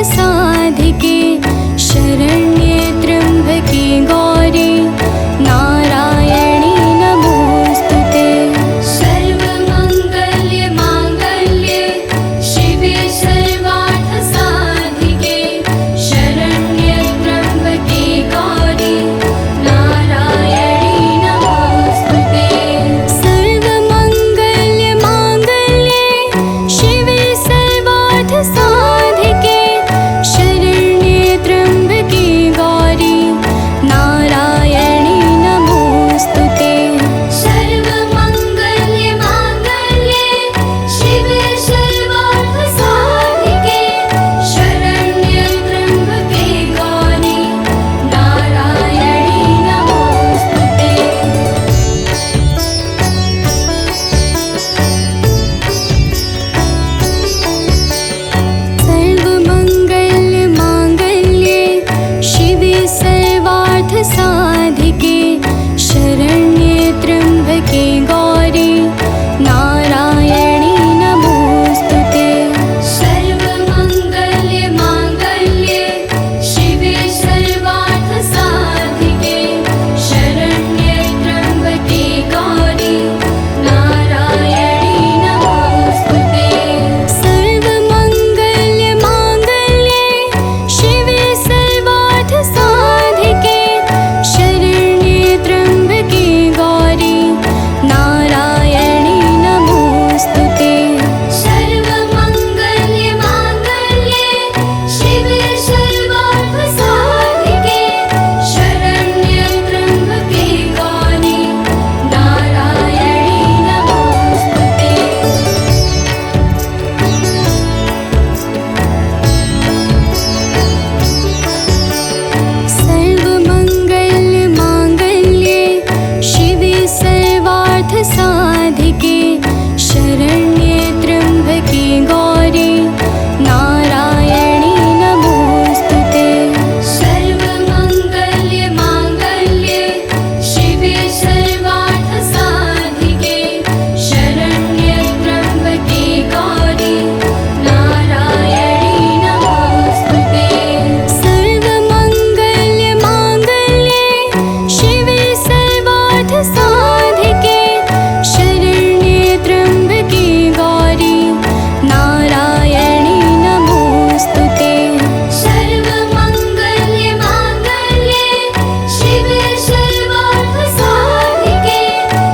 साधिके शरण्ये त्र्यम्बके गौरी नारायणी नमोस्तुते। सर्वमङ्गल्ये माङ्गल्ये शिवे सर्वार्थसाधिके शरण्ये त्र्यम्बके गौरी नारायणी नमोस्तुते। सर्वमङ्गल्ये माङ्गल्ये शिवे सर्वार्थसाधिके शरण्ये त्र्यम्बके गौरी नारायणी नमोस्तुते। सर्वमङ्गल्ये माङ्गल्ये शिवे सर्वार्थसाधिके शरण्ये त्र्यम्बके गौरी नारायणी नमोस्तुते। सर्वमङ्गल्ये माङ्गल्ये शिवे सर्वार्थसाधिके शरण्ये त्र्यम्बके गौरी नारायणी नमोस्तुते। सर्वमङ्गल्ये माङ्गल्ये शिवे सर्वार्थसाधिके शरण्ये त्र्यम्बके गौरी नारायणी नमोस्तुते। सर्वमङ्गल्ये माङ्गल्ये शिवे सर्वार्थसाधिके शरण्ये त्र्यम्बके गौरी नारायणी नमोस्तुते। सर्वमङ्गल्ये माङ्गल्ये शिवे सर्वार्थसाधिके शरण्ये त्र्यम्बके गौरी नारायणी नमोस्तुते। सर्वमङ्गल्ये माङ्गल्ये शिवे सर्वार्थसाधिके शरण्ये त्र्यम्बके गौरी नारायणी नमोस्तुते। सर्वमङ्गल्ये माङ्गल्ये शिवे सर्वार्थसाधिके शरण्ये त्र्यम्बके गौरी नारायणी नमोस्तुते। सर्वमङ्गल्ये माङ्गल्ये शिवे सर्वार्थसाधिके शरण्ये त्र्यम्बके गौरी नारायणी नमोस्तुते। सर्वमङ्गल्ये माङ्गल्ये शिवे सर्वार्थसाधिके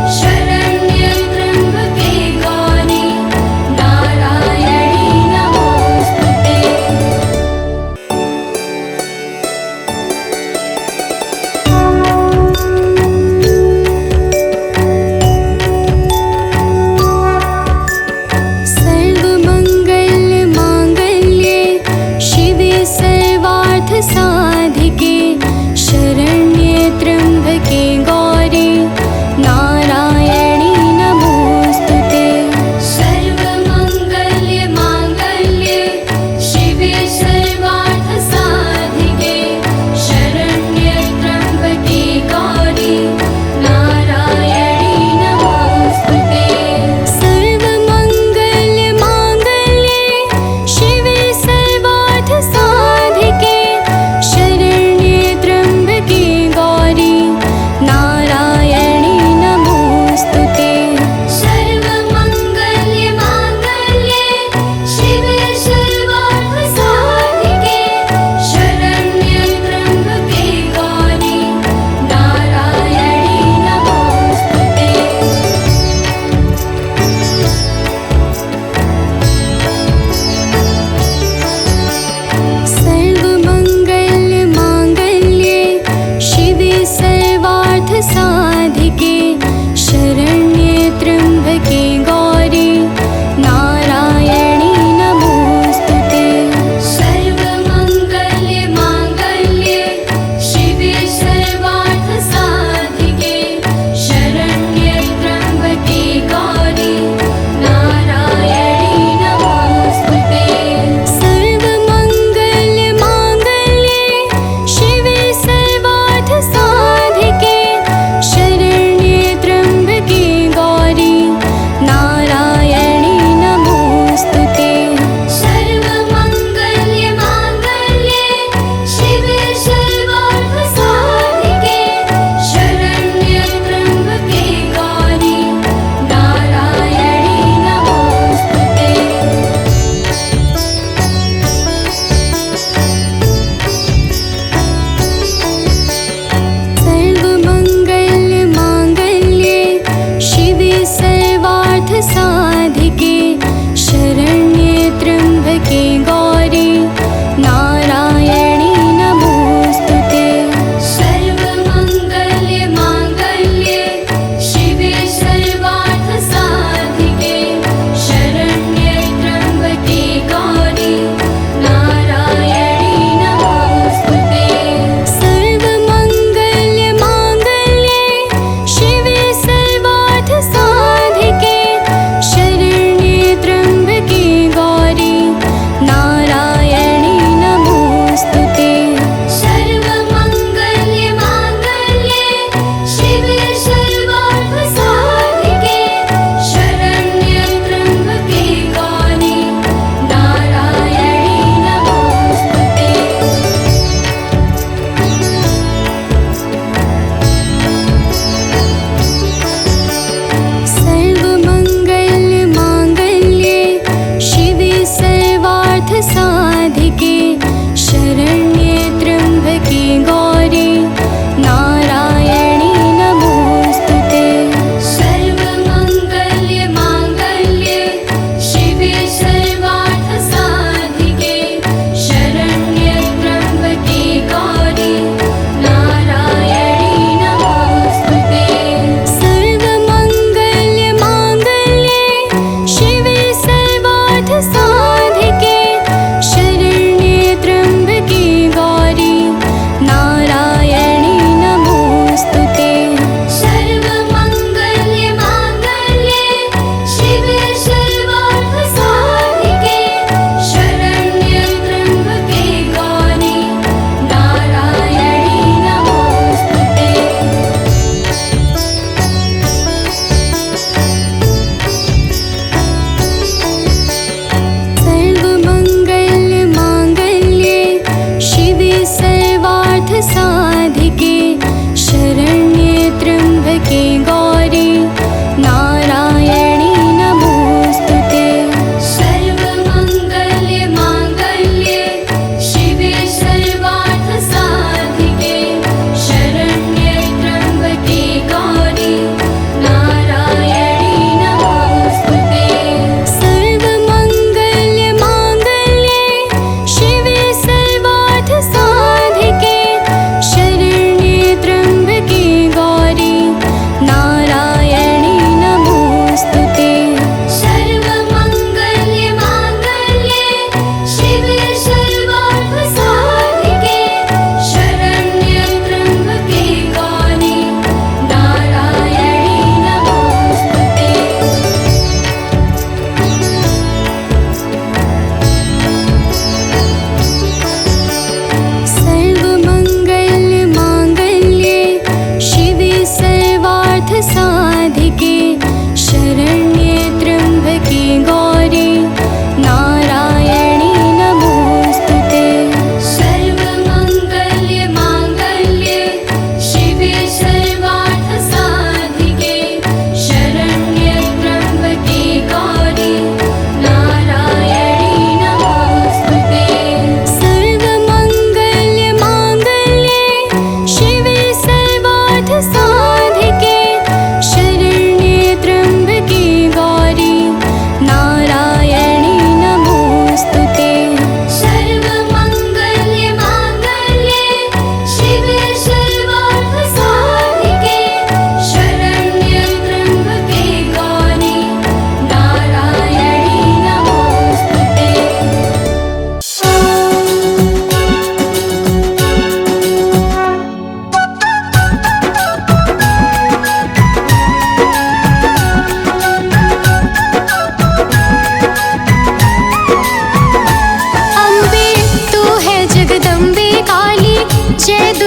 शरण्ये त्र्यम्बके गौरी नारायणी नमोस्तुते। सर्वमङ्गल्ये माङ्गल्ये शिवे सर्वार्थसाधिके शरण्ये त्र्यम्बके गौरी नारायणी नमोस्तुते। सर्वमङ्गल्ये माङ्गल्ये शिवे सर्वार्थसाधिके शरण्ये त्र्यम्बके गौरी नारायणी नमोस्तुते। सर्वमङ्गल्ये माङ्गल्ये शिवे सर्वार्थसाधिके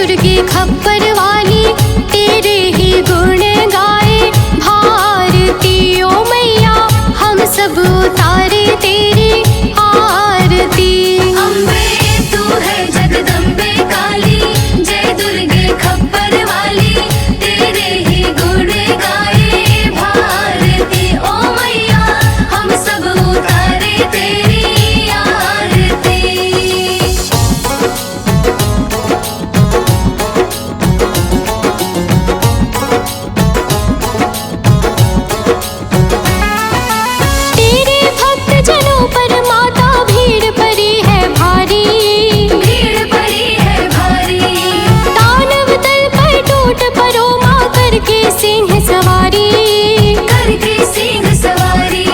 दुर्गे खप्पर वाली तेरे ही गुण गाए भारती। ओ मैया हम सब उतारे तेरी आरती। अम्बे तू है जगदम्बे काली, जय दुर्गे खप्पर वाली तेरे ही गुण गाए भारती। ओ मैया हम सब उतारे तेरी आरती। तेरे भक्त जनों पर माता भीड़ पड़ी है भारी, भीड़ पड़ी है भारी। दानव दल पर टूट पड़ो माँ करके सिंह सवारी, करके सिंह सवारी।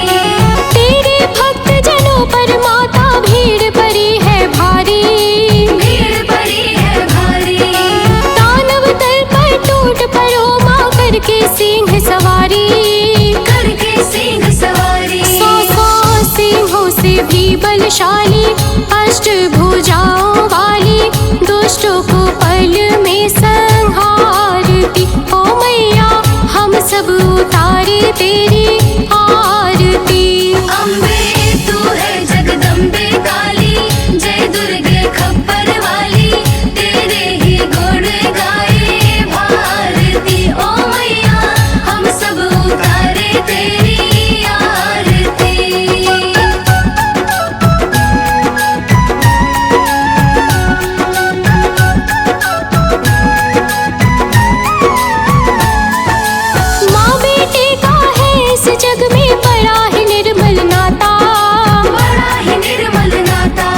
तेरे भक्त जनों पर माता भीड़ पड़ी है भारी, भीड़ पड़ी है भारी। दानव दल पर टूट पड़ो माँ करके सिंह सवारी। करके सिंह सवारी। सौ सिंहों से भी बलशाली, अष्ट भुजाओं वाली दुष्टों को पल में संहारती। ओ मैया हम सब उतारे तेरी आरती। अम्बे तू है जगदम्बे काली, जय दुर्गे खप्पर वाली तेरे ही गुण गाए भारती। ओ मैया हम सब उतारे तेरी आरती। माँ बेटे का है इस जग में बड़ा ही निर्मल नाता, बड़ा ही निर्मल नाता।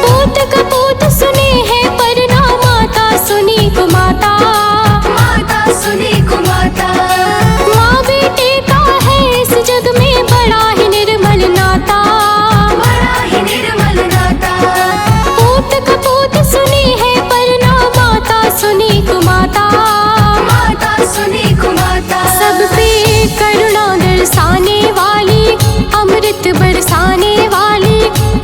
पूत कपूत सुने हैं पर ना माता सुनी को माता। माता सुनी को माता। माँ बेटे का है इस जग में बड़ा ही निर्मल नाता, बड़ा ही निर्मल नाता। पूत कपूत सुनी है पर ना माता सुनी को माता। माता सुनी को माता। सब पे करुणा दर्शाने वाली, अमृत बरसाने वाली,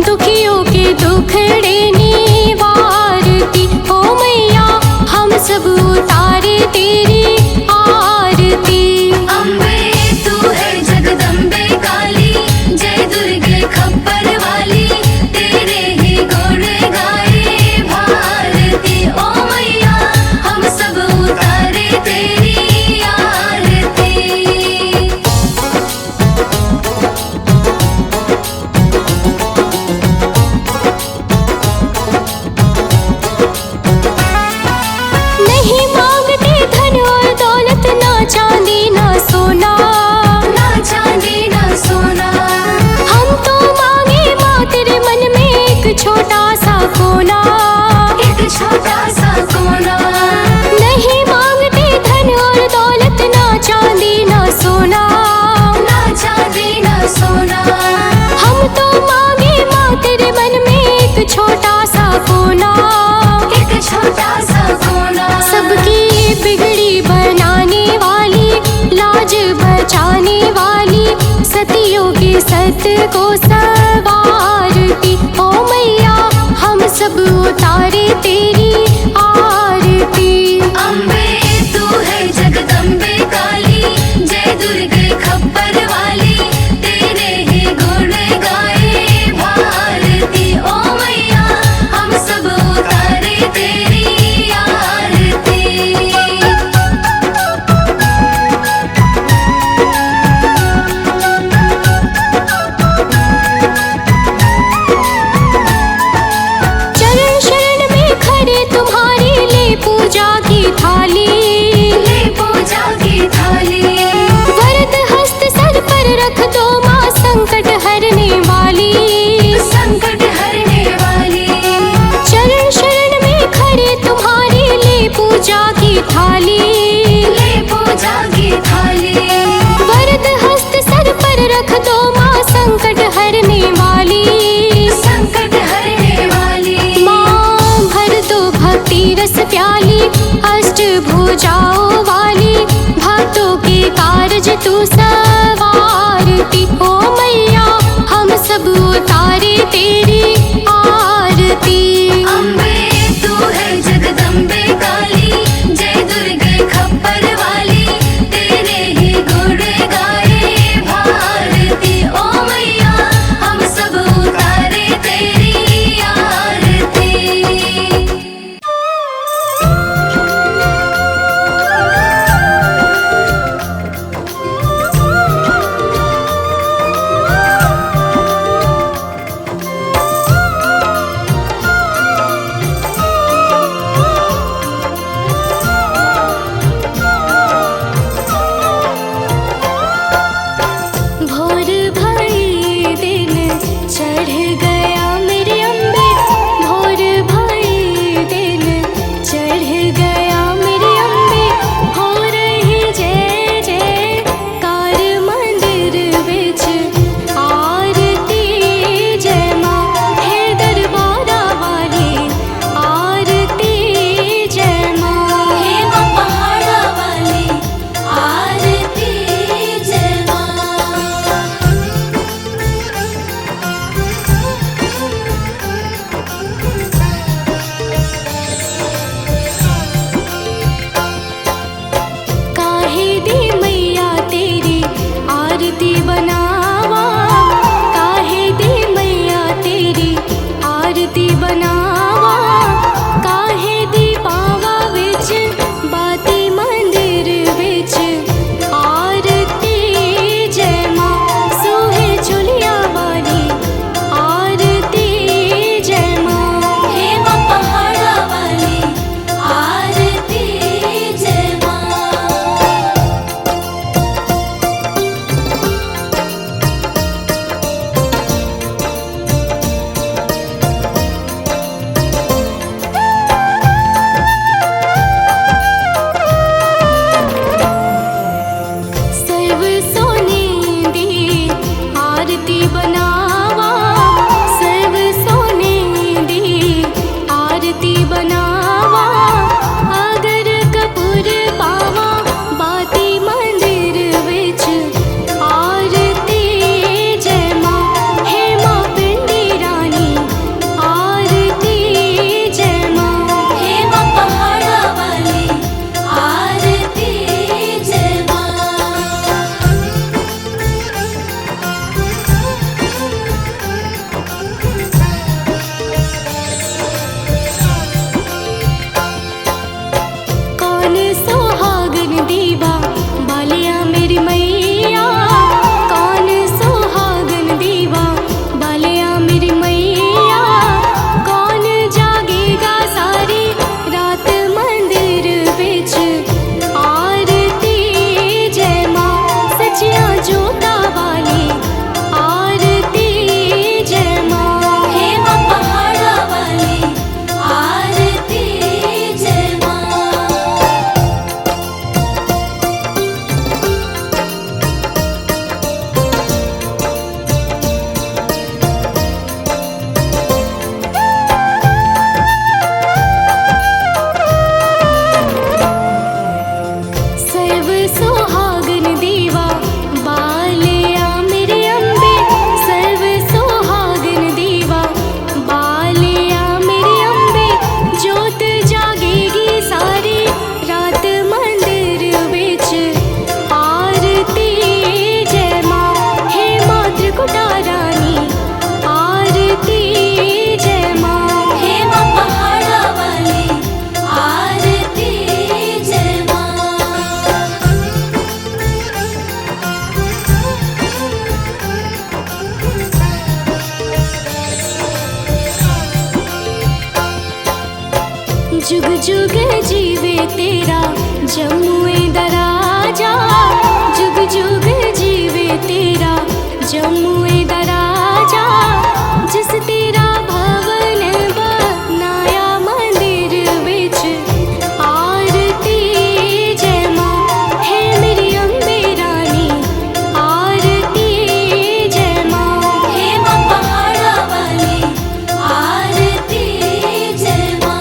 दुखियों के दुखड़े निवारती। ओ मैया हम सब उतारे तेरी आरती। अम्बे तू है जगदम्बे काली, जय दुर्गे खप्पर वाली तेरे ही गुण गाए भारती। ओ मैया हम सब उतारे तेरी आरती। नहीं मांगते धन और दौलत, ना चांदी ना सोना, ना चांदी ना सोना। हम तो मांगे माँ तेरे मन में एक छोटा सा कोना। एक छोटा सा कोना। नहीं मांगते धन और दौलत, ना चांदी ना सोना, ना चांदी ना सोना। हम तो मांगे माँ तेरे मन में एक छोटा सा कोना। एक छोटा सा कोना। सबकी बिगड़ी बनाने वाली, लाज बचाने वाली, सतियों के सत को सवारती। ओ मैया हम सब उतारे तेरी आरती। अम्बे तू है जगदम्बे काली, जय दुर्गे खप्पर वाली तेरे ही गुण गाए भारती। ओ मैया हम सब उतारे तेरी आरती। चरण शरण में खड़े तुम्हारी ले पूजा की थाली, ले पूजा की थाली। वरद हस्त सर पर रख दो माँ संकट हरने वाली। संकट हरने वाली। चरण शरण में खड़े तुम्हारी ले पूजा की थाली, ले पूजा की थाली। वरद हस्त सर पर रख दो माँ संकट हरने वाली। संकट हरने वाली। माँ भर दो भक्ति रस प्याली, अष्ट भुजाओं वाली, भक्तों के कारज तू सवारती। ओ मैया हम सब उतारे तेरी आरती। अम्बे तू है जगदम्बे का जुग जुग जीवे तेरा जमुए दराजा, जुग जुग जीवे तेरा जमुए दराजा। जिस तेरा भवन बनाया मंदिर विच आरती जय मां, है मेरी अम्बे रानी आरती जय मां, हे मां पहाड़ा वाली आरती जय मां।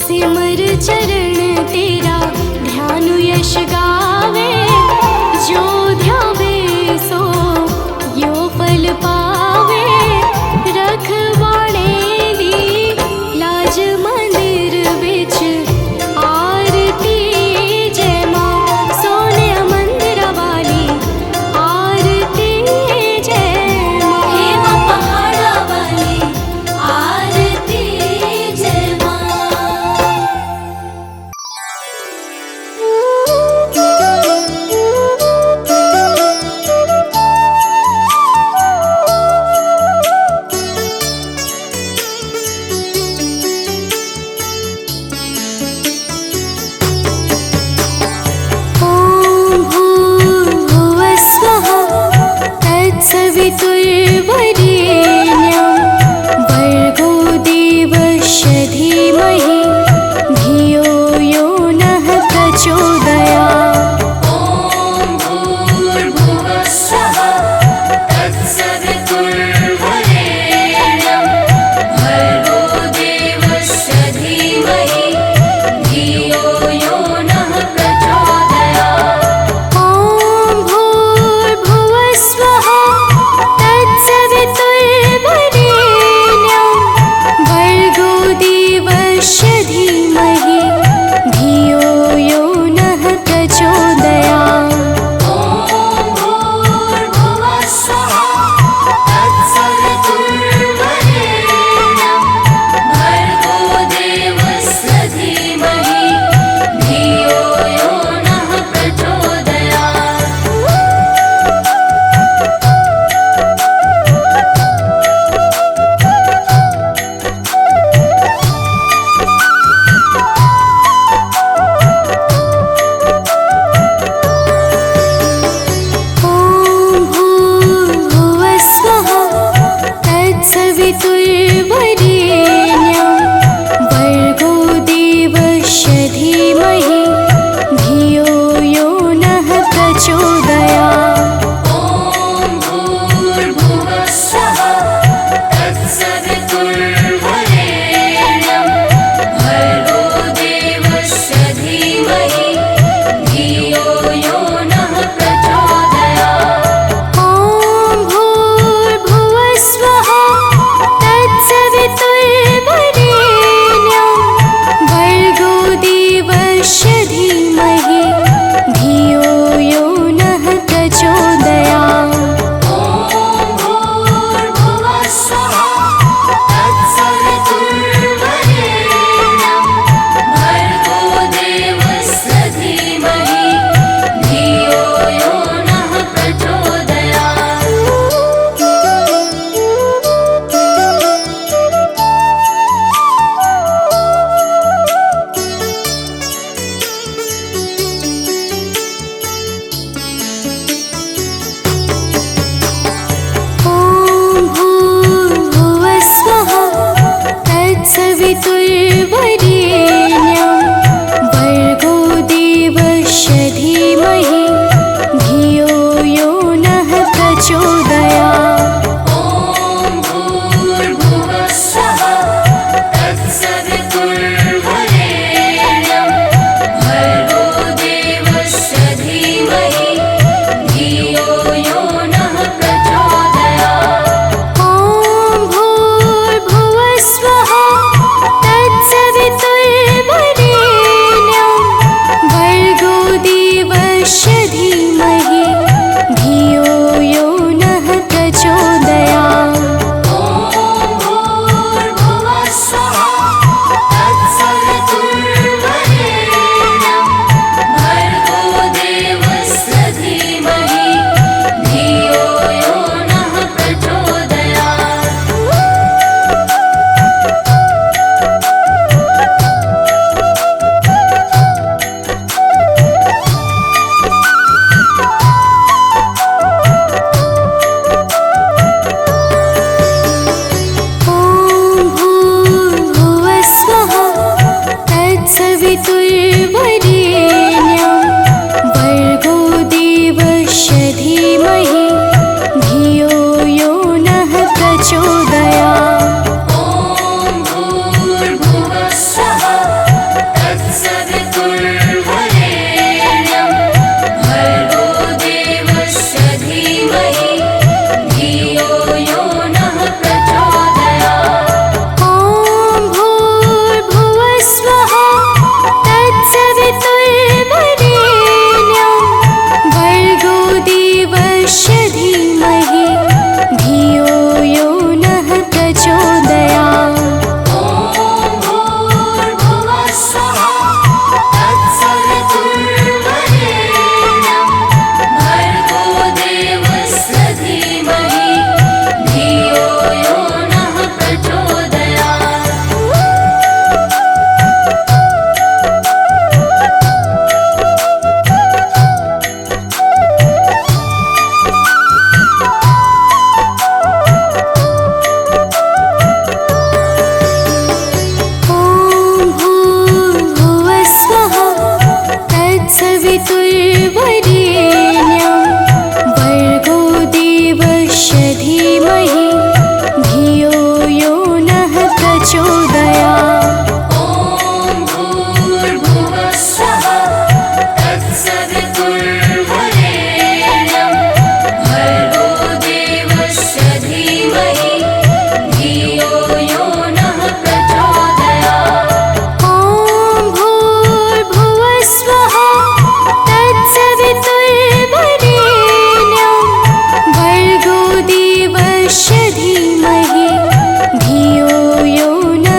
सिमर चरण तेरा ध्यान यश गावे, जो ध्यावे सो यो फल पावे। रखवाणे दी लाज मंदिर विच आरती जय मां, सोने मंदिर वाली आरती जय मां, हे मां पहाड़ा वाली आरती जय मां। ॐ भूर्भुवः स्वः तत्सवितुर्वरेण्यं भर्गो देवस्य धीमहि धियो यो नः प्रचोदयात्। ॐ भूर्भुवः स्वः तत्सवितुर्वरेण्यं भर्गो देवस्य धीमहि धियो यो नः प्रचोदयात्। ॐ भूर्भुवः स्वः तत्सवितुर्वरेण्यं भर्गो देवस्य धीमहि धियो यो नः प्रचोदयात्। ॐ भूर्भुवः स्वः तत्सवितुर्वरेण्यं भर्गो देवस्य धीमहि धियो यो नः प्रचोदयात्। ॐ भूर्भुवः स्वः तत्सवितुर्वरेण्यं भर्गो देवस्य धीमहि धियो यो नः प्रचोदयात्। ॐ भूर्भुवः स्वः तत्सवितुर्वरेण्यं भर्गो देवस्य धीमहि धियो यो नः प्रचोदयात्। ॐ भूर्भुवः स्वः तत्सवितुर्वरेण्यं भर्गो देवस्य धीमहि धियो यो नः प्रचोदयात्। ॐ भूर्भुवः स्वः तत्सवितुर्वरेण्यं भर्गो देवस्य धीमहि धियो यो नः प्रचोदयात्। ॐ भूर्भुवः स्वः तत्सवितुर्वरेण्यं भर्गो देवस्य धीमहि धियो यो नः प्रचोदयात्। ॐ भूर्भुवः स्वः तत्सवितुर्वरेण्यं भर्गो देवस्य धीमहि धियो यो नः प्रचोदयात्। ॐ भूर्भुवः स्वः प्रचोदयात्। ॐ भूर्भुवः स्वः तत्सवितुर्वरेण्यं भर्गो देवस्य धीमहि धियो यो नः प्रचोदयात्। ॐ भूर्भुवः स्वः तत्सवितुर्वरेण्यं भर्गो देवस्य धीमहि धियो यो नः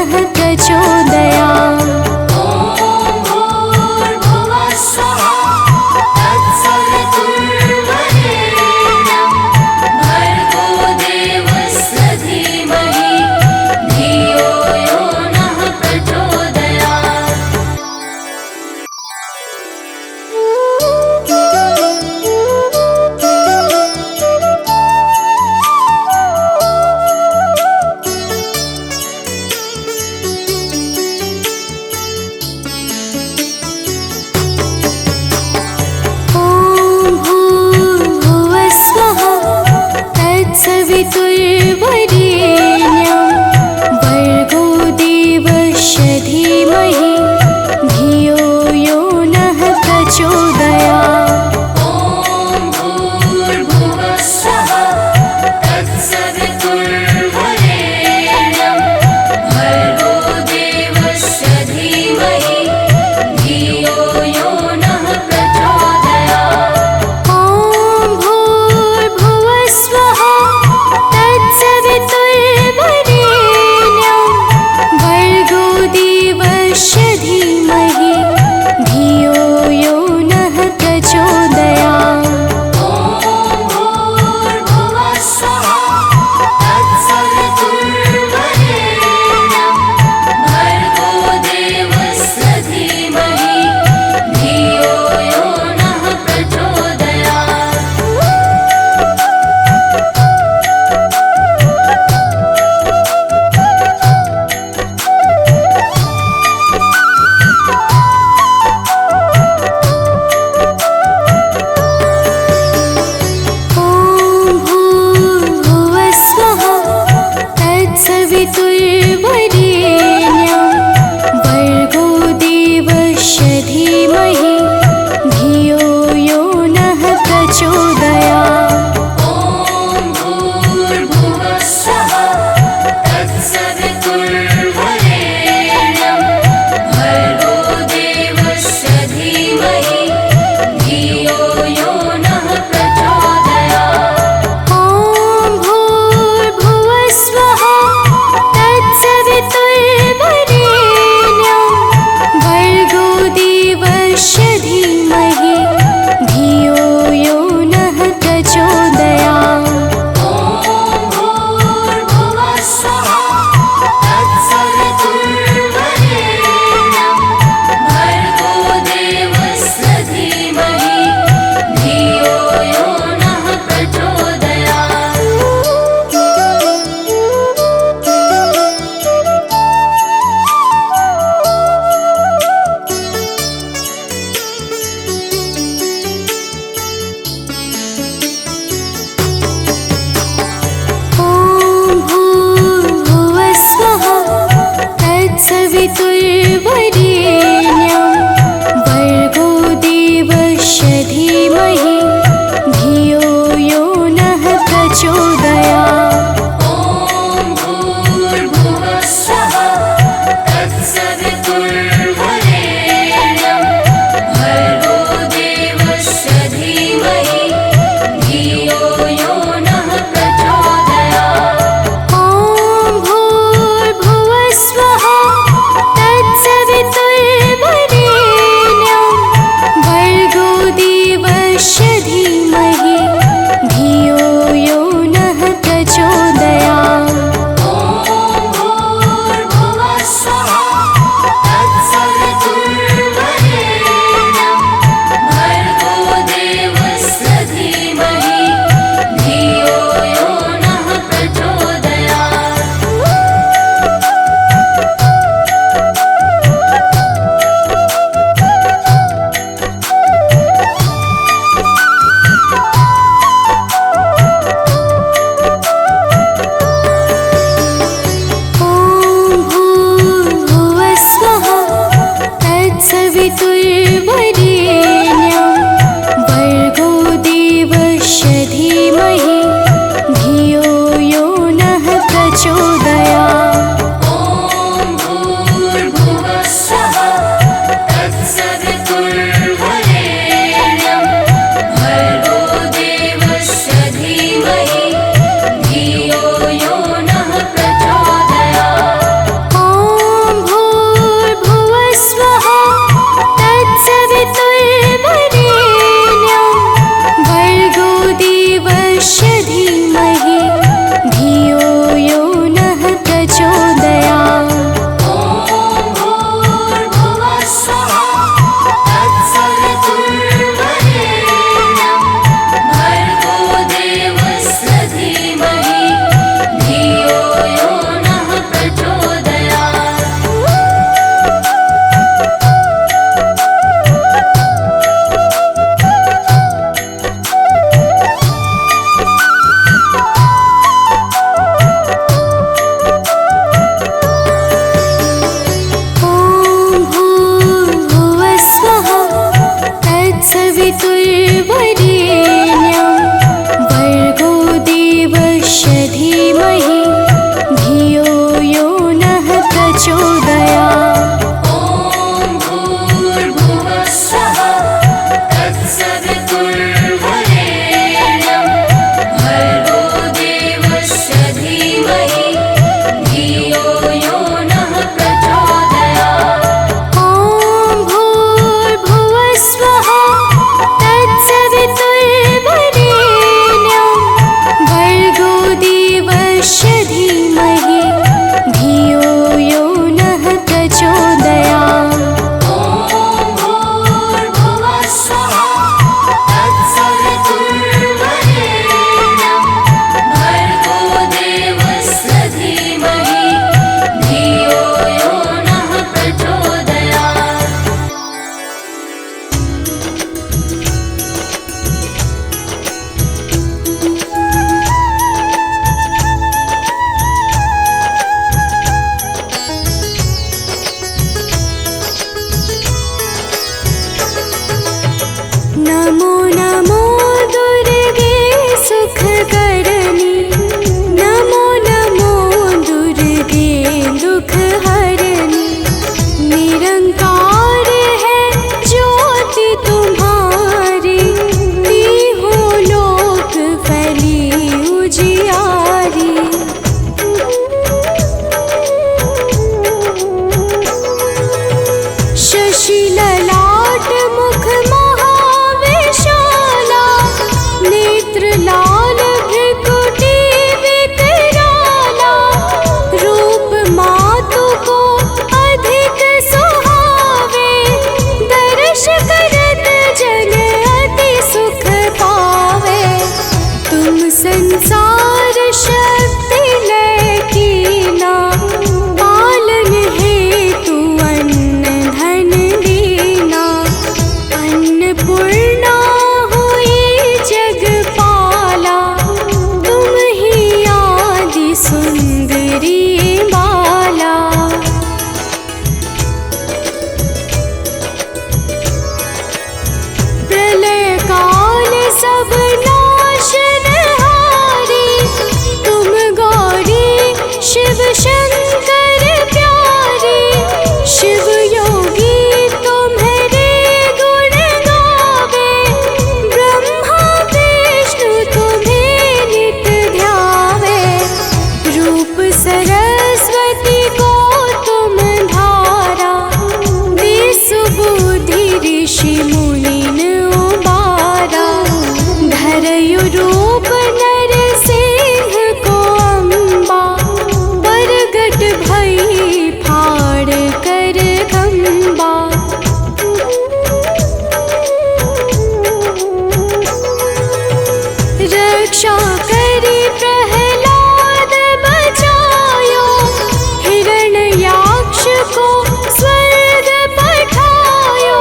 को स्वर्ग पठायो,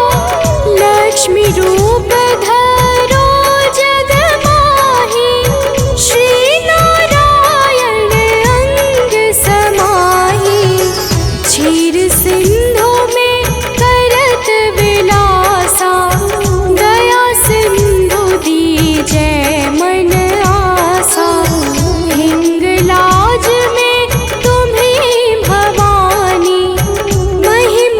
लक्ष्मी रूप धरो जग माही, श्री नारायण अंग समाही। क्षीर सिंधु में करत विलासा, दया सिंधु दीजै मन आसा। हिंगलाज में तुम्हीं भवानी, महिमा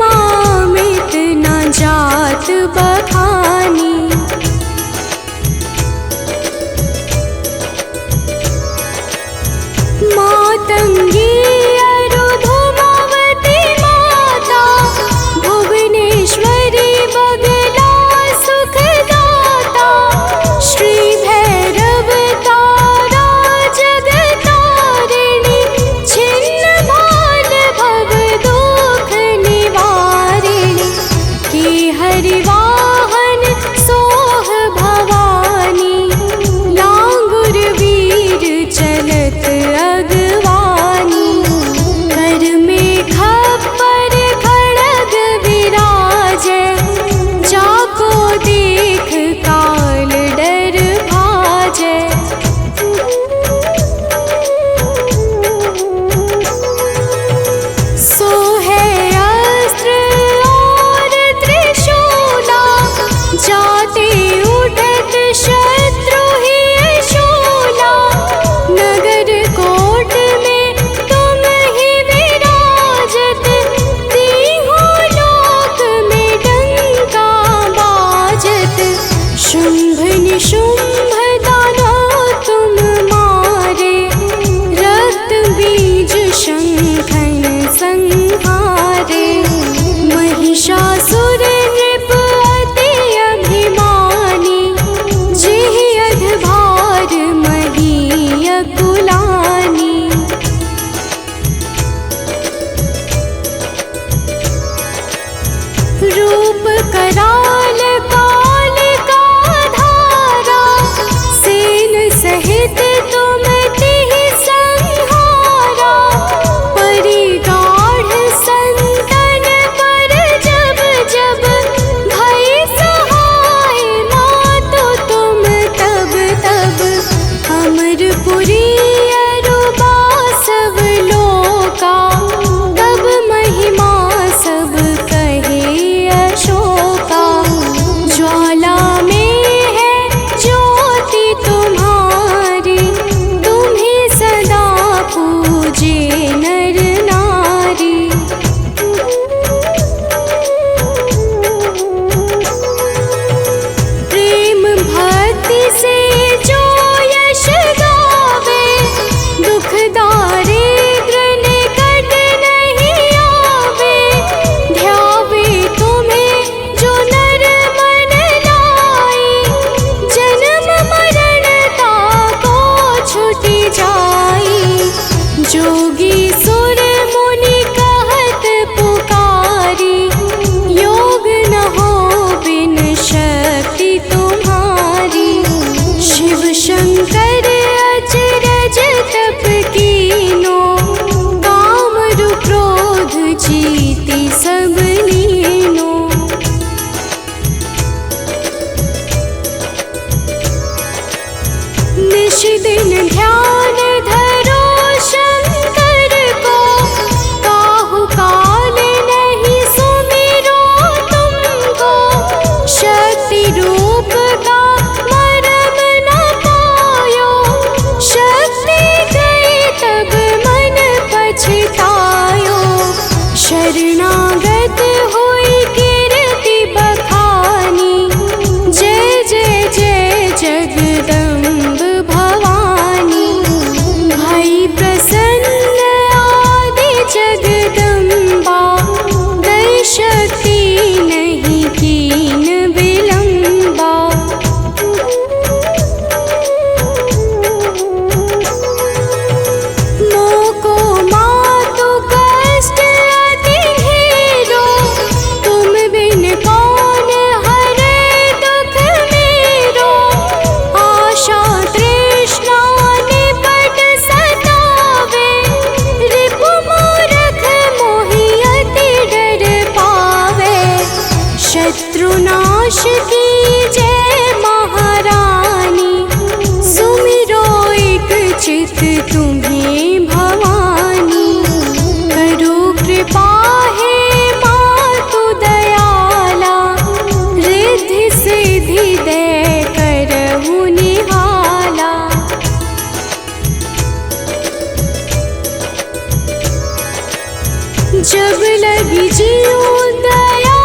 लगी जीऊं दया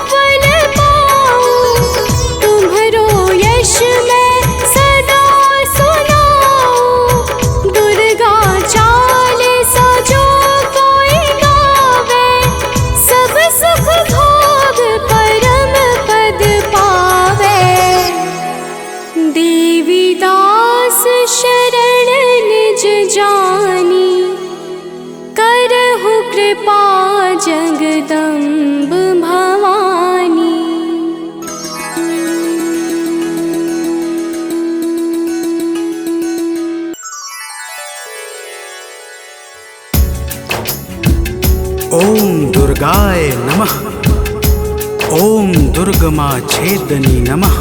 फल पाऊं, तुम्हरो यश मैं सदा सुनाऊं। दुर्गा चालीसा जो कोई गावे, सब सुख भोग परम पद पावे। देवी दास शरण निज जानी, करहु कृपा जगदम्ब भवानी। ओम दुर्गाय नमः। ओम दुर्गमा छेदनी नमः।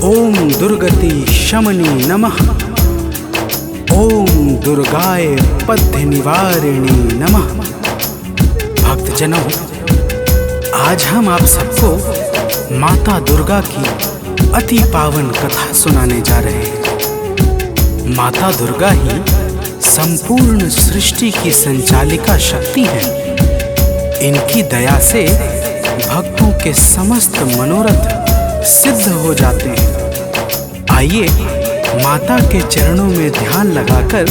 ओम दुर्गति शमनी नमः। ओम दुर्गाय पद्य निवारिणी नमः। भक्तजनों, आज हम आप सबको माता दुर्गा की अति पावन कथा सुनाने जा रहे हैं। माता दुर्गा ही संपूर्ण सृष्टि की संचालिका शक्ति है। इनकी दया से भक्तों के समस्त मनोरथ सिद्ध हो जाते हैं। आइए माता के चरणों में ध्यान लगाकर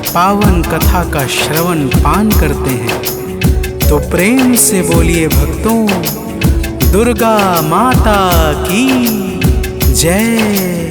पावन कथा का श्रवण पान करते हैं। तो प्रेम से बोलिए भक्तों, दुर्गा माता की जय।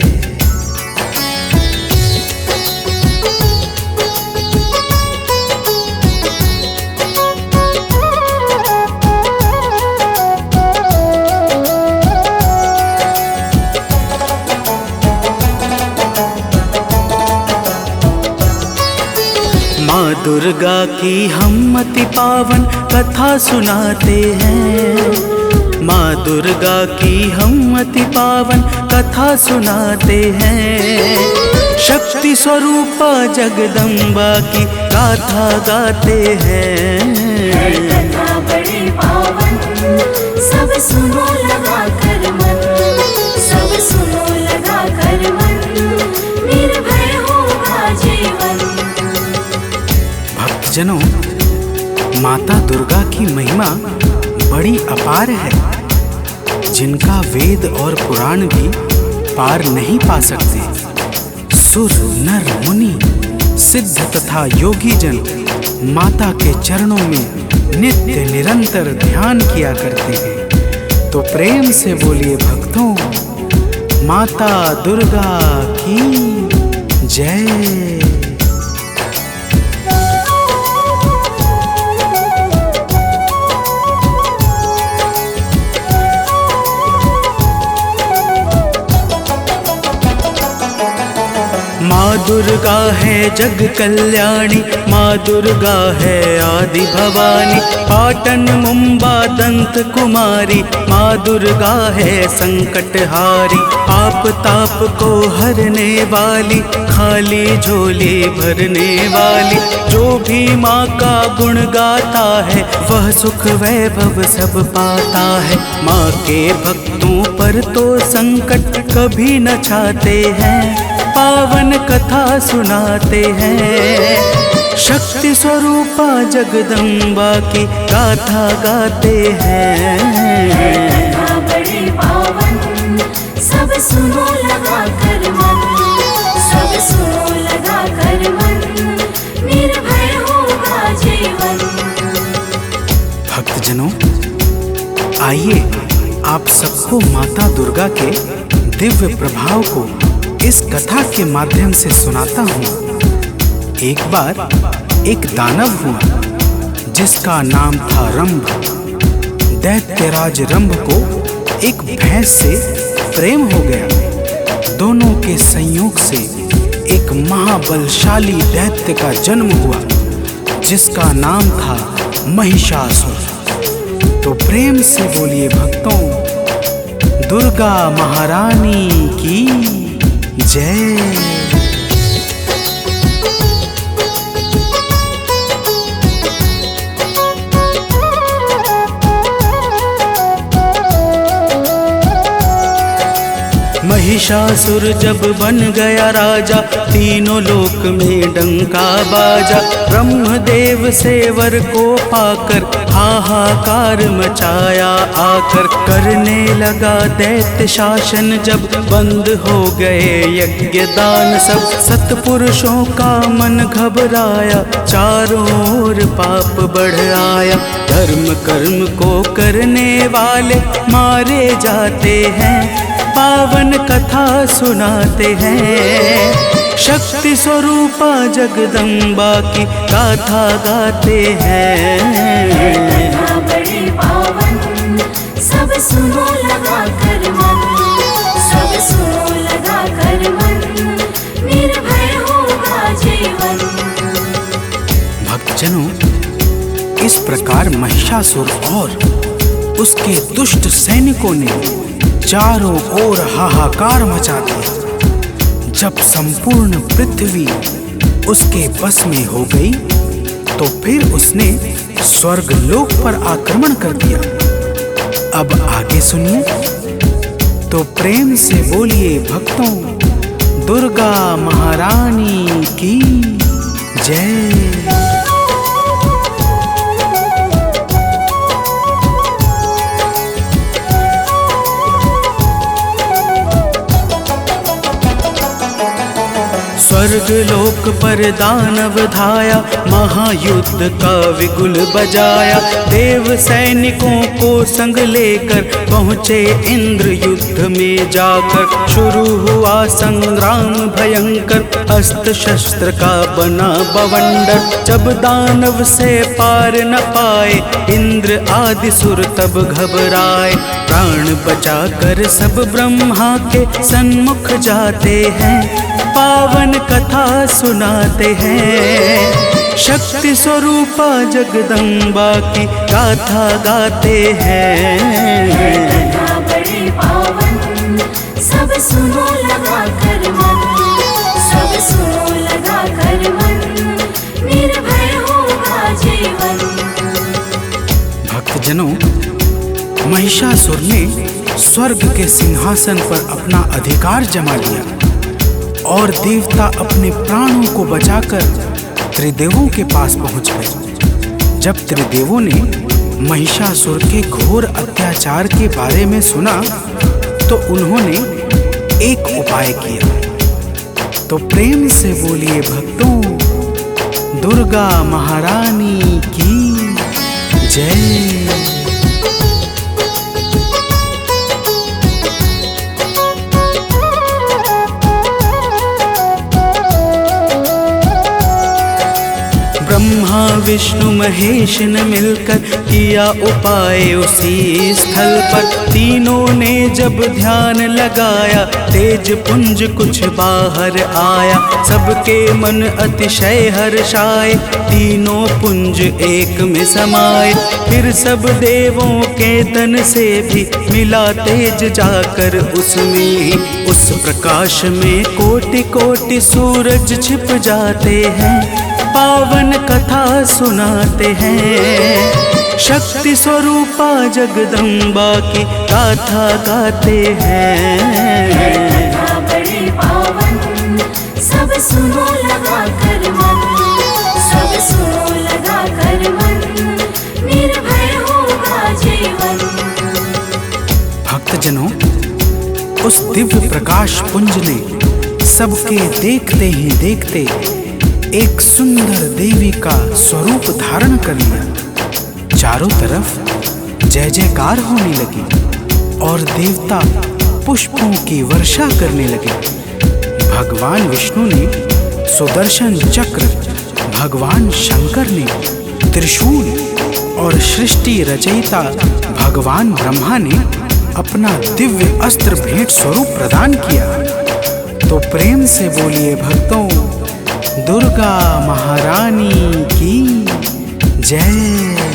माँ दुर्गा की हम अति पावन कथा सुनाते हैं। माँ दुर्गा की हम अति पावन कथा सुनाते हैं। शक्ति स्वरूपा जगदम्बा की गाथा गाते हैं। कथा बड़ी पावन, सब सुनो लगा कर मन, सब सुनो लगा कर मन, निर्भय होगा जीवन। भक्तजनों, माता दुर्गा की महिमा बड़ी अपार है, जिनका वेद और पुराण भी पार नहीं पा सकते। सुर नर मुनि सिद्ध तथा योगी जन माता के चरणों में नित्य निरंतर ध्यान किया करते हैं। तो प्रेम से बोलिए भक्तों, माता दुर्गा की जय। माँ दुर्गा है जग कल्याणी, माँ दुर्गा है आदि भवानी। पाटन मुंबा दंत कुमारी, माँ दुर्गा है संकटहारी। आप ताप को हरने वाली, खाली झोली भरने वाली। जो भी माँ का गुण गाता है, वह सुख वैभव सब पाता है। माँ के भक्तों पर तो संकट कभी न छाते हैं, पावन कथा सुनाते हैं। शक्ति स्वरूपा जगदम्बा की गाथा गाते हैं। कथा बड़ी पावन, सब सुनो लगा कर मन, सब सुनो लगा कर मन, निर्भय होगा जीवन। भक्तजनों, आइए आप सबको माता दुर्गा के दिव्य प्रभाव को इस कथा के माध्यम से सुनाता हूँ। एक बार एक दानव हुआ, जिसका नाम था रंभ। दैत्यराज रंभ को एक भैंस से प्रेम हो गया। दोनों के संयोग से एक महाबलशाली दैत्य का जन्म हुआ, जिसका नाम था महिषासुर। तो प्रेम से बोलिए भक्तों, दुर्गा महारानी की जय। महिषासुर जब बन गया राजा, तीनों लोक में डंका बाजा। ब्रह्मदेव से वर को पाकर हाहाकार मचाया आकर। करने लगा दैत्य शासन जब बंद हो गए यज्ञ दान सब। सत्पुरुषों का मन घबराया, चारों ओर पाप बढ़ आया। धर्म कर्म को करने वाले मारे जाते हैं, पावन कथा सुनाते हैं। शक्ति स्वरूपा जगदम्बा की गाथा गाते हैं। कथा बड़ी पावन, सब सुनो लगा कर मन, सब सुनो लगा कर मन, निर्भय होगा जीवन। भक्तजनों, इस प्रकार महिषासुर और उसके दुष्ट सैनिकों ने चारों ओर हाहाकार मचा दिया। जब संपूर्ण पृथ्वी उसके बस में हो गई तो फिर उसने स्वर्ग लोक पर आक्रमण कर दिया। अब आगे सुनिए, तो प्रेम से बोलिए भक्तों, दुर्गा महारानी की जय। स्वर्ग लोक पर दानव धाया, महायुद्ध का विगुल बजाया। देव सैनिकों को संग लेकर पहुँचे इंद्र युद्ध में जाकर। शुरू हुआ संग्राम भयंकर, अस्त्र शस्त्र का बना बवंडर। जब दानव से पार न पाए इंद्र आदि सुर तब घबराए। प्राण बचाकर सब ब्रह्मा के सन्मुख जाते हैं, पावन कथा सुनाते हैं। शक्ति स्वरूपा जगदम्बा की गाथा गाते हैं। कथा बड़ी पावन, सब सुनो लगा कर मन, सब सुनो लगा कर मन, निर्भय होगा जीवन। भक्तजनों, महिषासुर ने स्वर्ग के सिंहासन पर अपना अधिकार जमा लिया और देवता अपने प्राणों को बचाकर त्रिदेवों के पास पहुंच गए। जब त्रिदेवों ने महिषासुर के घोर अत्याचार के बारे में सुना तो उन्होंने एक उपाय किया। तो प्रेम से बोलिए भक्तों, दुर्गा महारानी की जय। ब्रह्मा विष्णु महेश ने मिलकर किया उपाय उसी स्थल पर। तीनों ने जब ध्यान लगाया, तेज पुंज कुछ बाहर आया। सबके मन अतिशय हर्षाए, तीनों पुंज एक में समाये। फिर सब देवों के तन से भी मिला तेज जाकर उसमें। उस प्रकाश में कोटि कोटि सूरज छिप जाते हैं, पावन कथा सुनाते हैं। शक्ति स्वरूपा जगदम्बा की गाथा गाते हैं। कथा बड़ी पावन, सब सुनो लगा कर मन, सब सुनो लगा कर मन, निर्भय होगा जीवन। भक्तजनों, उस दिव्य प्रकाश पुंज ने सबके देखते ही देखते एक सुंदर देवी का स्वरूप धारण कर लिया। चारों तरफ जय जयकार होने लगी और देवता पुष्पों की वर्षा करने लगे। भगवान विष्णु ने सुदर्शन चक्र, भगवान शंकर ने त्रिशूल और सृष्टि रचयिता भगवान ब्रह्मा ने अपना दिव्य अस्त्र भेंट स्वरूप प्रदान किया। तो प्रेम से बोलिए भक्तों, दुर्गा महारानी की जय।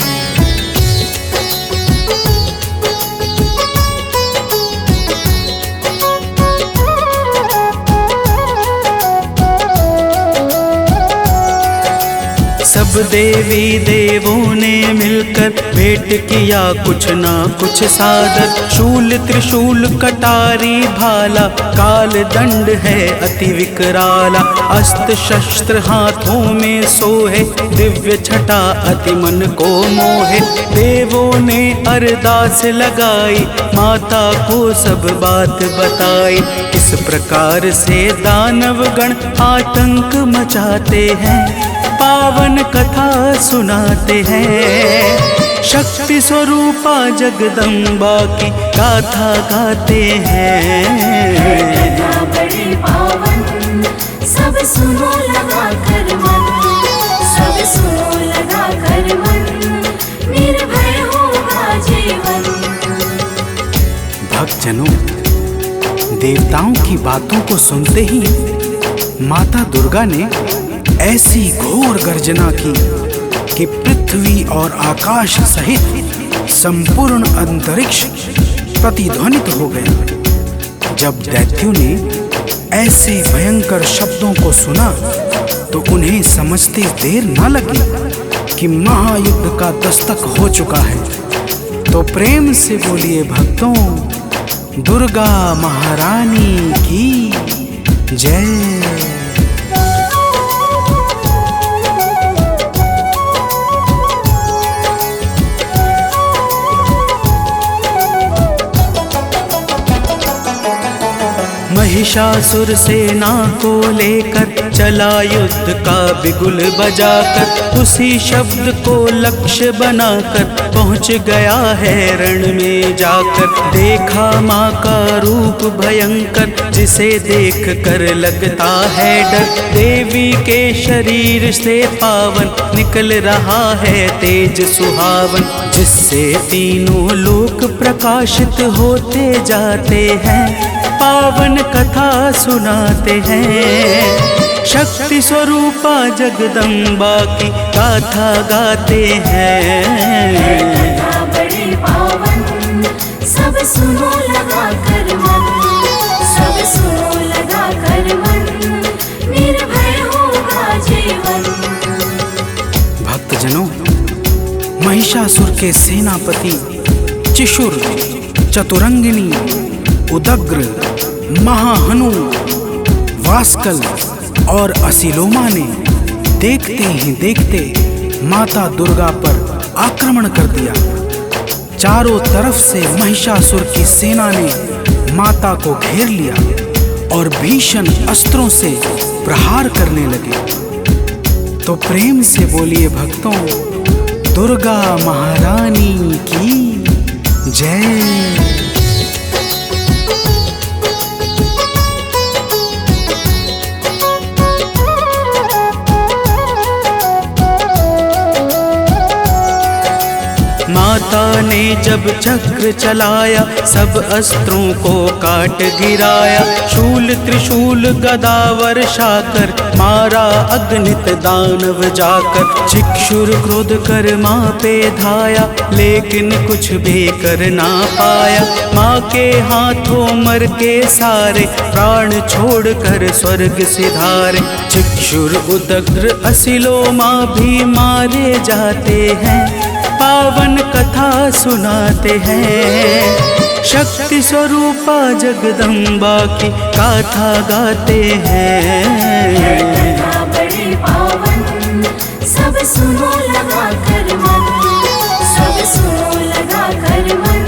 सब देवी देवों ने मिलकर भेंट किया कुछ ना कुछ सादर। शूल त्रिशूल कटारी भाला काल दंड है अति विकराला। अस्त्र शस्त्र हाथों में सोहे दिव्य छटा अति मन को मोहे। देवों ने अरदास लगाई माता को सब बात बताई। किस प्रकार से दानव गण आतंक मचाते हैं पावन कथा सुनाते हैं। शक्ति स्वरूपा जगदम्बा की गाथा गाते हैं। कथा बड़ी पावन सब सुनो लगा कर मन, सब सुनो लगा कर मन, निर्भय होगा जीवन। भक्तजनों, देवताओं की बातों को सुनते ही माता दुर्गा ने ऐसी घोर गर्जना की कि पृथ्वी और आकाश सहित संपूर्ण अंतरिक्ष प्रतिध्वनित हो गया। जब दैत्यों ने ऐसे भयंकर शब्दों को सुना तो उन्हें समझते देर न लगी कि महायुद्ध का दस्तक हो चुका है। तो प्रेम से बोलिए भक्तों, दुर्गा महारानी की जय। महिषासुर सेना को लेकर चला युद्ध का बिगुल बजाकर। उसी शब्द को लक्ष्य बनाकर पहुंच गया है रण में जाकर। देखा माँ का रूप भयंकर जिसे देख कर लगता है डर। देवी के शरीर से पावन निकल रहा है तेज सुहावन, जिससे तीनों लोक प्रकाशित होते जाते हैं पावन कथा सुनाते हैं। शक्ति स्वरूपा जगदम्बा की गाथा गाते हैं। कथा बड़ी पावन सब सुनो लगा कर मन, सब सुनो लगा कर मन, निर्भय होगा जीवन। भक्तजनों, महिषासुर के सेनापति चिशुर, चतुरंगिनी, उदग्र, महाहनु, वास्कल और असिलोमा ने देखते ही देखते माता दुर्गा पर आक्रमण कर दिया। चारों तरफ से महिषासुर की सेना ने माता को घेर लिया और भीषण अस्त्रों से प्रहार करने लगे। तो प्रेम से बोलिए भक्तों, दुर्गा महारानी की जय। माता ने जब चक्र चलाया सब अस्त्रों को काट गिराया। शूल त्रिशूल गदा वर्षाकर मारा अगणित दानव जाकर। चिक्षुर क्रोध कर माँ पे धाया लेकिन कुछ भी कर ना पाया। माँ के हाथों मर के सारे प्राण छोड़ कर स्वर्ग सिधारे। चिक्षुर उदग्र असिलोमा भी मारे जाते हैं पावन कथा सुनाते हैं। शक्ति स्वरूपा जगदम्बा की गाथा गाते हैं। कथा बड़ी पावन सब सुनो लगा कर मन, सब सुनो लगा कर मन,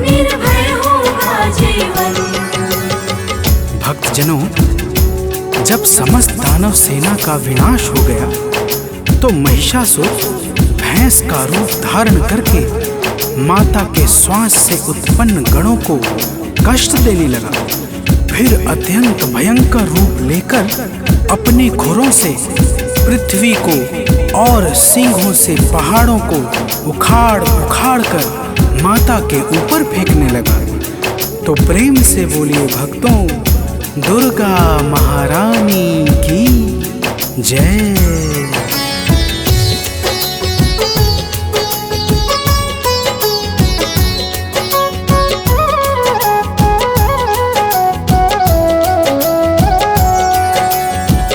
निर्भय होगा जीवन। भक्तजनों, जब समस्त दानव सेना का विनाश हो गया तो महिषासुर भैंस का रूप धारण करके माता के श्वास से उत्पन्न गणों को कष्ट देने लगा। फिर अत्यंत भयंकर रूप लेकर अपने खुरों से पृथ्वी को और सिंहों से पहाड़ों को उखाड़ उखाड़ कर माता के ऊपर फेंकने लगा। तो प्रेम से बोलिए भक्तों, दुर्गा महारानी की जय।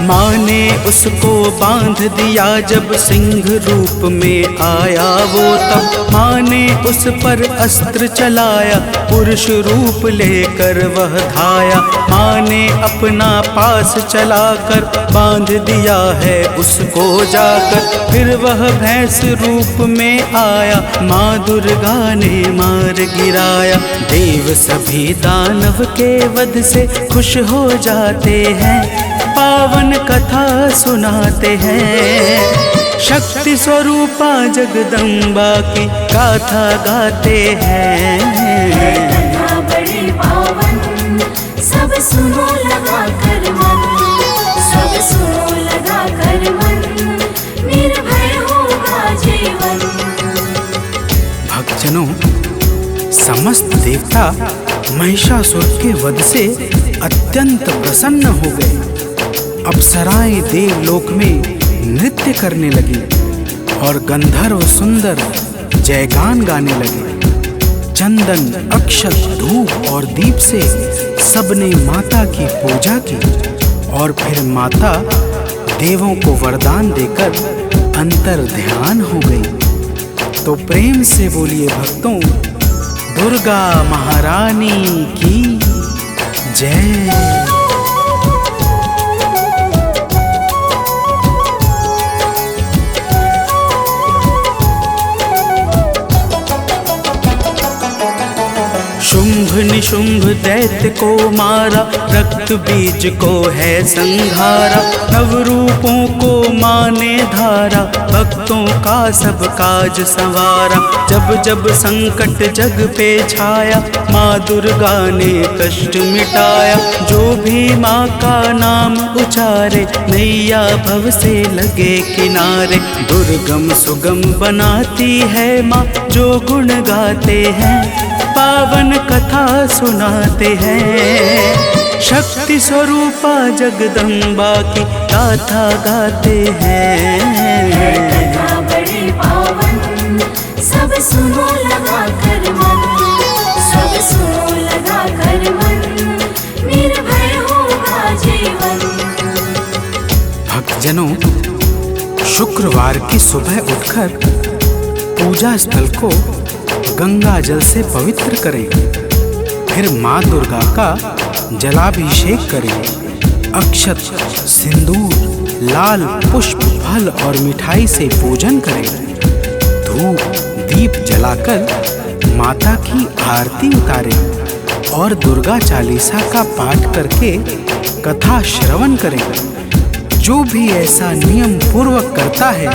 माँ ने उसको बांध दिया जब सिंह रूप में आया वो, तब माँ ने उस पर अस्त्र चलाया, पुरुष रूप लेकर वह धाया। माँ ने अपना पास चलाकर बांध दिया है उसको जाकर, फिर वह भैंस रूप में आया, माँ दुर्गा ने मार गिराया। देव सभी दानव के वध से खुश हो जाते हैं, पावन कथा सुनाते हैं। शक्ति स्वरूपा जगदम्बा की गाथा गाते हैं। कथा बड़ी पावन, सब सुनो लगा कर मन, सब सुनो लगा कर मन, निर्भय होगा जीवन। भक्तजनों, समस्त देवता महिषासुर के वध से अत्यंत प्रसन्न हो गए। अप्सराएं देवलोक में नृत्य करने लगी और गंधर्व सुंदर जयगान गाने लगे। चंदन, अक्षत, धूप और दीप से सबने माता की पूजा की और फिर माता देवों को वरदान देकर अंतर ध्यान हो गई। तो प्रेम से बोलिए भक्तों, दुर्गा महारानी की जय। शुंभ निशुंभ दैत्य को मारा, रक्त बीज को है संहारा। नवरूपों को माँ ने धारा, भक्तों का सब काज संवारा। जब जब संकट जग पे छाया, माँ दुर्गा ने कष्ट मिटाया। जो भी माँ का नाम उचारे, नैया भव से लगे किनारे। दुर्गम सुगम बनाती है माँ जो गुण गाते हैं, पावन कथा सुनाते हैं। शक्ति स्वरूपा जगदम्बा की गाथा गाते हैं। कथा बड़ी पावन, सब सुनो लगा कर मन, सब सुनो लगा कर मन, निर्भय होगा जीवन। भक्तजनों, शुक्रवार की सुबह उठकर पूजा स्थल को गंगा जल से पवित्र करें। फिर माँ दुर्गा का जलाभिषेक करें। अक्षत, सिंदूर, लाल पुष्प, फल और मिठाई से पूजन करें। धूप दीप जलाकर माता की आरती उतारें और दुर्गा चालीसा का पाठ करके कथा श्रवण करें। जो भी ऐसा नियम पूर्वक करता है,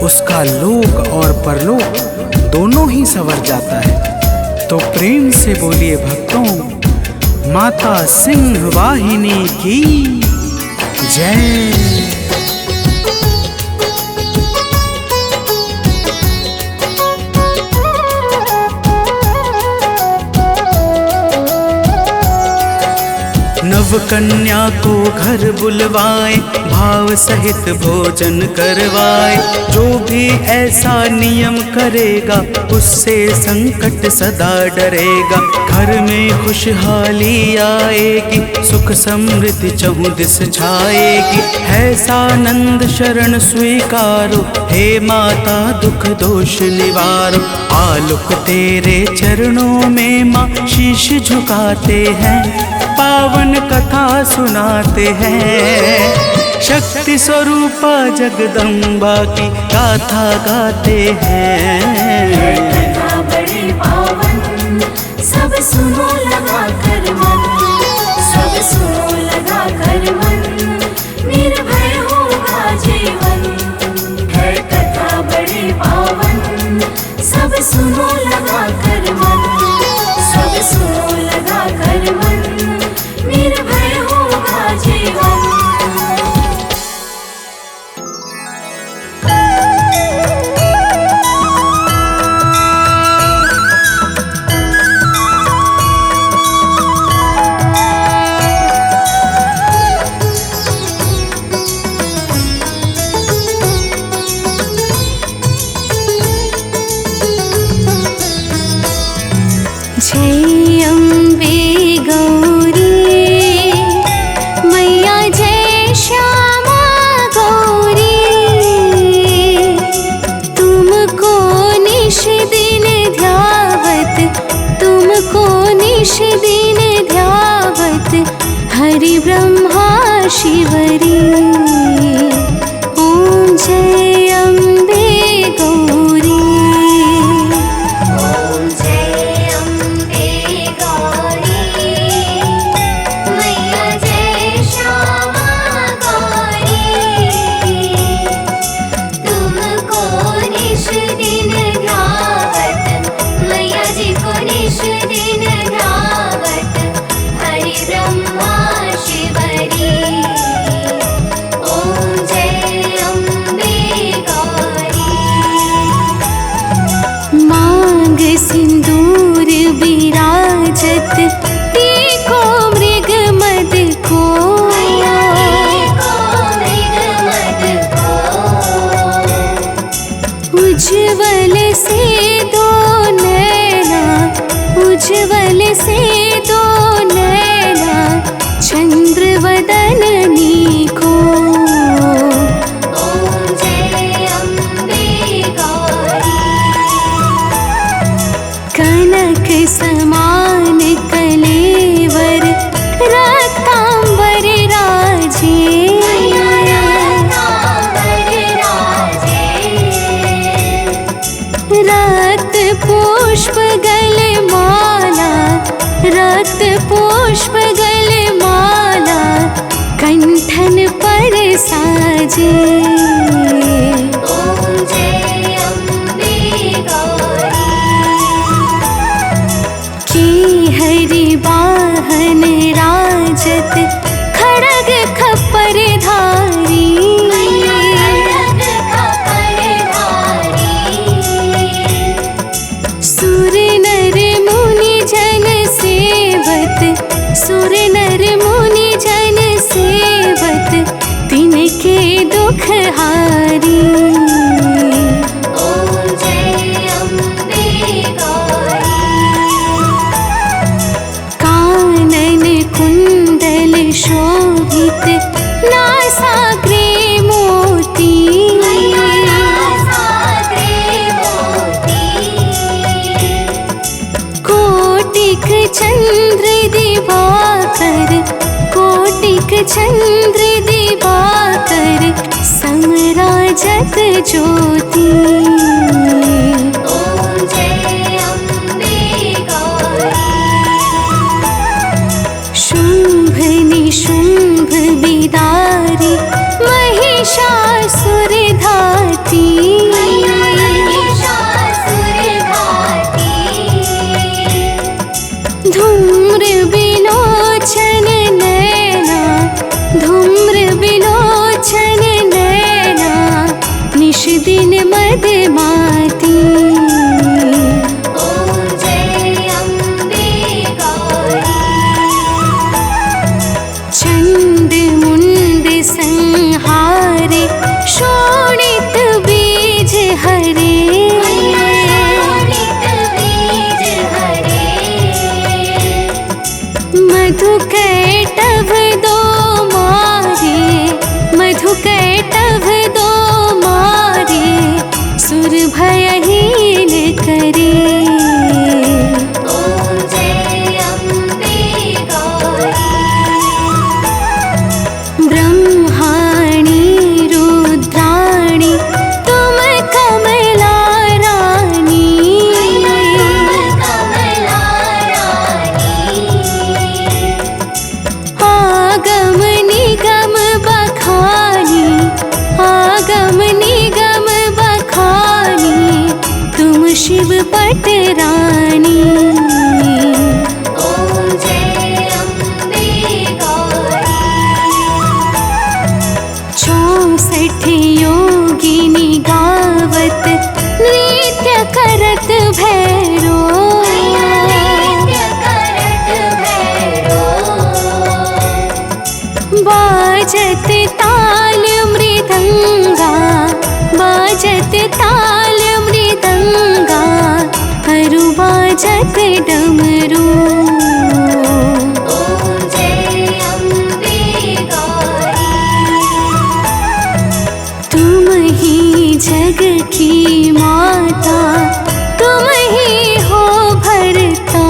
उसका लोक और परलोक दोनों ही संवर जाता है। तो प्रेम से बोलिए भक्तों, माता सिंह वाहिनी की जय। नव कन्या को घर बुलवाए, भाव सहित भोजन करवाए। जो भी ऐसा नियम करेगा, उससे संकट सदा डरेगा। घर में खुशहाली आएगी, सुख समृद्धि चहुदिस छाएगी। है सानंद शरण स्वीकारो, हे माता दुख दोष निवारो। आलुक तेरे चरणों में माँ शीश झुकाते हैं, पावन कथा सुनाते हैं। शक्ति स्वरूपा जगदम्बा की गाथा गाते हैं। कथा बड़ी पावन, सब सुनो लगा कर मन, सब सुनो लगा कर मन, निर्भय होगा जीवन। है कथा बड़ी पावन, सब सुनो लगा कर मन, सब सुनो लगा कर मन, निर्भय होगा जीवन। जय अम्बे गौरी मैया, जय श्यामा गौरी। निश दिन ध्यावत हरि ब्रह्मा शिवरी। ओम जय अम्बे गौरी। ओम जय अम्बे गौरी, मैया जय श्यामा गौरी। तुमको निश दिन ध्यावत, मैया जी को निश दिन ध्यावत हरि ब्रह्मा शिवरी। ओम जय अम्बे गौरी। मांग सिंदूर विराजत टीको मृग मद को। उज्ज्वल से दो नैना, उज्ज्वल से दो नैना चंद्र वदननी को। ओम जय अम्बे गौरी। कनक समान कलेवर रक्तांबर राजे। रक्त पुष्प गल माला, रक्त पुष्प गल माला कंठन पर साजे। ओम जय अम्बे गौरी। की हरि वाहन राजत खड़ग खप्पर धारी। सुर नर मुनि जन सेवत, सुर नर मुनि जन सेवत तिनके दुख हारी। ओम जय अम्बे गौरी। कानन कुंडल शोभित नासाग्रे मोती। कोटिक चंद्र दिवाकर, कोटिक चंद्र दिवाकर समराजत ज्योति। ओम जय अम्बे गौरी। शुंभ निशुंभ बिदारी महिषासुर धाती। धूम्र बिलोचन नैना, धूम्र बिलोचन नैना निश दिन मदमाती। ओम जय अम्बे गौरी। चंड मुंड संहारे शोणित बीज हरे। मधु कैटभ दो मारे, मधु कैटभ दो मारे सुर भयहीन करे। ओम जय अम्बे गौरी। ब्रह्माणी रुद्राणी तुम कमला रानी। आगम निगम बखानी, आगम निगम बखानी तुम शिव पट रानी। ओम जय अम्बे गौरी। 64 योगिनी गावत नृत्य करत भैरो। बाजत ताल मृदंगा, बाजत ताल मृदंगा हरु बाजत डमरू। ओम जय अम्बे गौरी। तुम ही जग की माता, तुम ही हो भरता।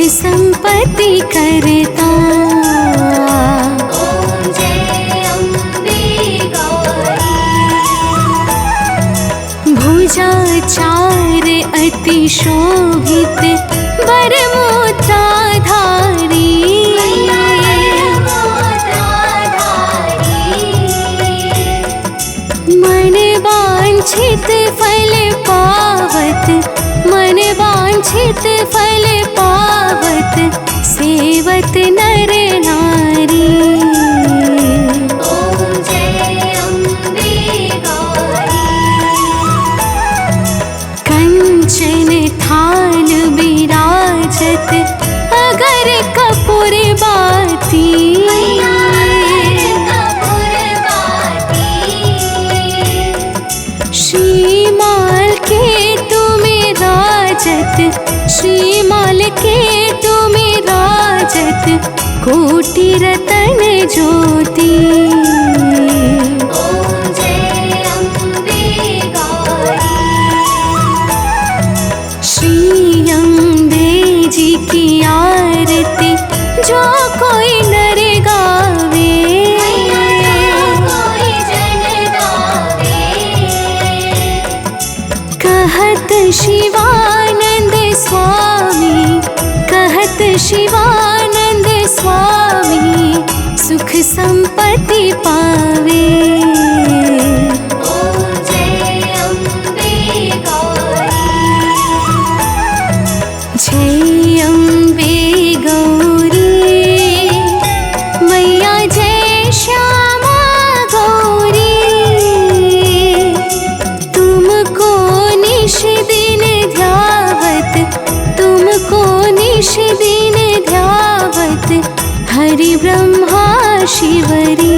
संपत्ति करता। ॐ जय अम्बे गौरी। भुजाचार अति शोभित बरमोत्राधारी। मन वांछित फल पावत, मन वांछित फल पावत, सेवत नर नारी। ॐ जय अम्बे गौरी। कंचन थाल विराजत अगर कपूर बाती। श्रीमाल के तुम्हें राजत, श्रीमाल के तुम्हें राजत, कोटि रतन ज्योति। ॐ जय अम्बे गौरी। श्री अम्बे जी की आरती जो कोई नर गावे। कोई जन गावे। कहत शिवानंद स्वामी, कहत शिवानंद स्वामी, सुख संपत्ति पावे। ॐ जय अम्बे गौरी। जय अम्बे गौरी, मैया जय श्यामा गौरी। तुमको निश दिन ध्यावत, तुमको निश दिन ध्यावत, हरि ब्रह्मा शिवरी।